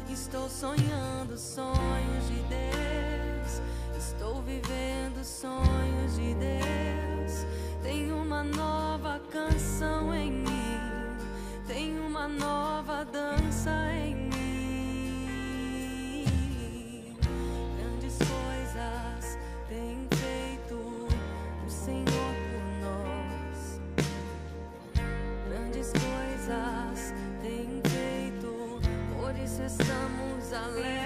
Estou sonhando sonhos de Deus. Estou vivendo sonhos de Deus. Tem uma nova canção em mim. Tem uma nova dança em mim. Grandes coisas tem feito o Senhor por nós. Grandes coisas tem feito, por isso estamos alegres.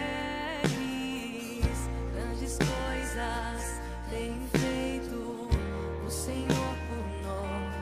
Grandes coisas tem feito o Senhor por nós.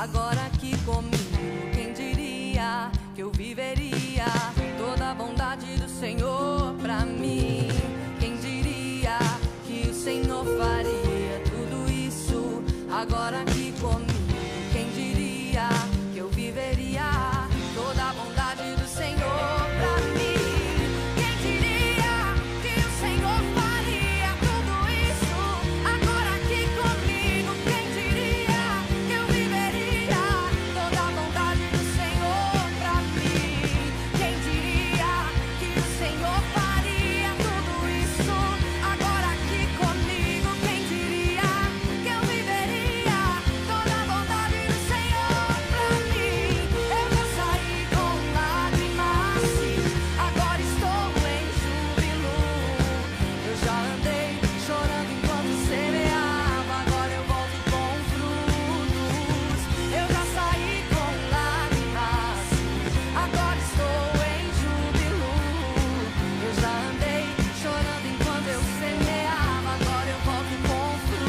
agora aqui comigo. Quem diria que eu viveria toda a bondade do Senhor pra mim? Quem diria que o Senhor faria tudo isso agora aqui comigo? Quem diria que eu viveria toda a bondade do Senhor pra mim? Quem diria que o Senhor faria tudo isso agora aqui comigo? Quem diria que eu viveria toda a bondade do Senhor pra mim? Quem diria que o Senhor faria tudo isso agora aqui comigo? Quem diria que eu viveria toda a bondade do Senhor pra mim? Eu já saí com lágrimas, agora estou em júbilo. Eu já andei chorando enquanto semeava, agora eu volto com frutos. Eu já saí com lágrimas, agora estou em júbilo. Eu já andei chorando enquanto eu semeava, agora eu volto com frutos.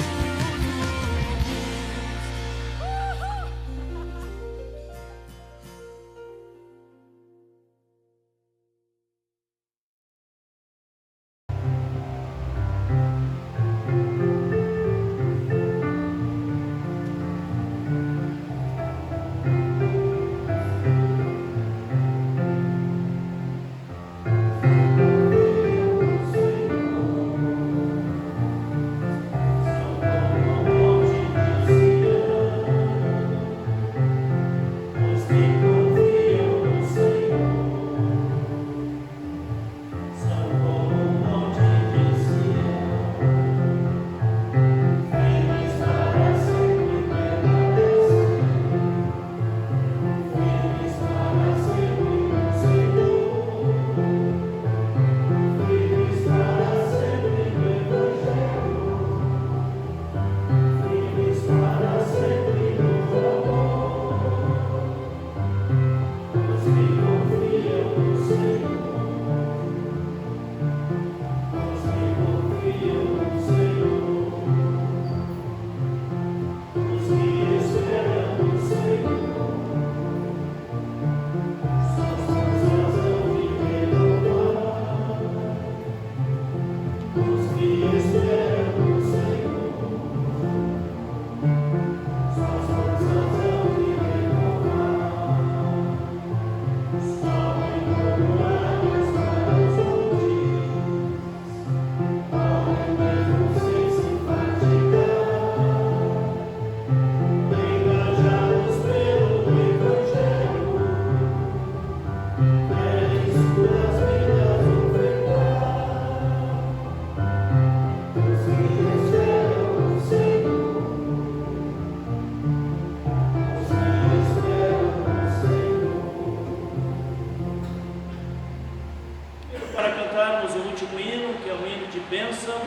Para cantarmos o último hino, que é o hino de bênção,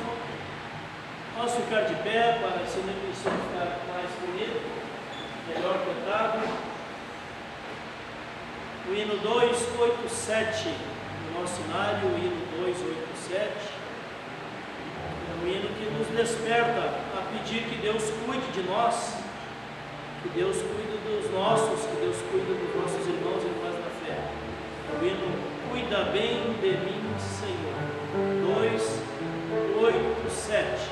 vamos ficar de pé para esse hino ficar mais bonito, melhor cantado. O hino 287, no nosso cenário, o hino 287, é um hino que nos desperta a pedir que Deus cuide de nós, que Deus cuide dos nossos, que Deus cuide dos nossos irmãos e irmãs na fé. O hino Cuida bem de mim, Senhor. 287.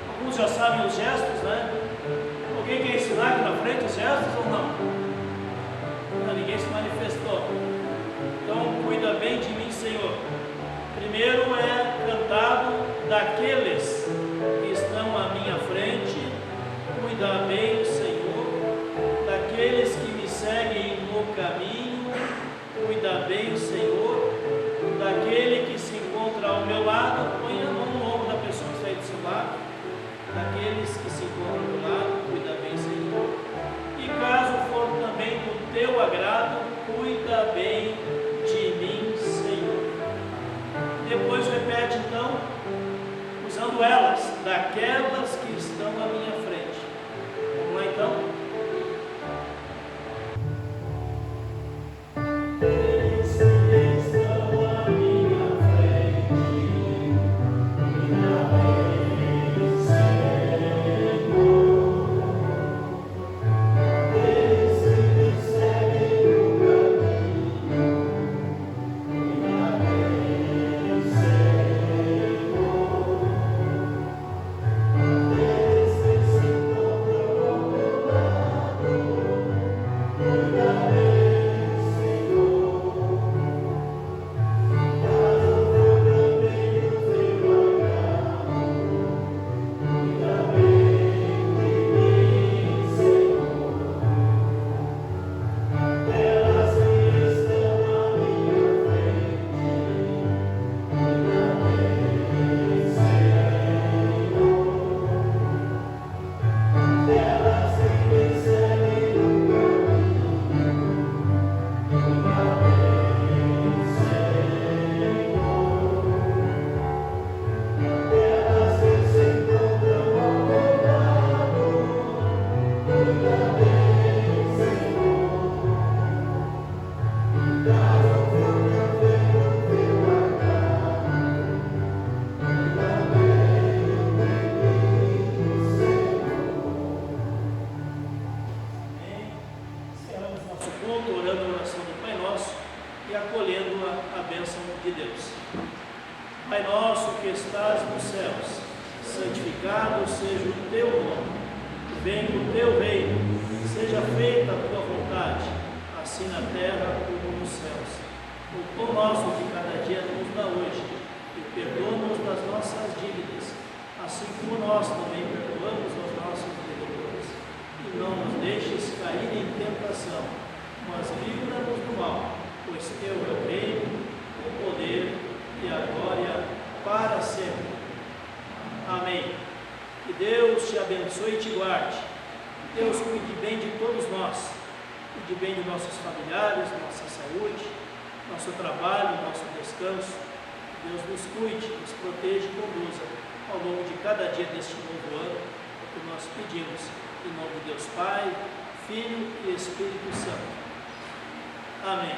Alguns já sabem os gestos, né? Alguém quer ensinar aqui na frente os gestos ou não? Não, ninguém se manifestou. Então, cuida bem de mim, Senhor. Primeiro é cantado daqueles que estão à minha frente. Cuida bem, Senhor. Daqueles que me seguem no caminho. Cuida bem, Senhor, daquele que se encontra ao meu lado. Põe a mão no ombro da pessoa que está aí do seu lado. Daqueles que se encontram ao meu lado, cuida bem, Senhor. E cada junto, orando a oração do Pai Nosso e acolhendo a bênção de Deus. Pai nosso que estás nos céus, santificado seja o teu nome. Venha o teu reino, seja feita a tua vontade, assim na terra como nos céus. O pão nosso de cada dia nos dá hoje, e perdoa-nos das nossas dívidas, assim como nós também perdoamos aos nossos devedores. E não nos deixes cair em tentação, mas livra-nos do mal, pois teu é o reino, o poder e a glória para sempre. Amém. Que Deus te abençoe e te guarde. Que Deus cuide bem de todos nós. Cuide bem de nossos familiares, nossa saúde, nosso trabalho, nosso descanso. Que Deus nos cuide, nos proteja e conduza ao longo de cada dia deste novo ano, que nós pedimos. Em nome de Deus Pai, Filho e Espírito Santo. Amém.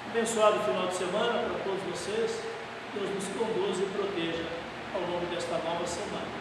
Abençoado final de semana para todos vocês. Deus nos conduza e proteja ao longo desta nova semana.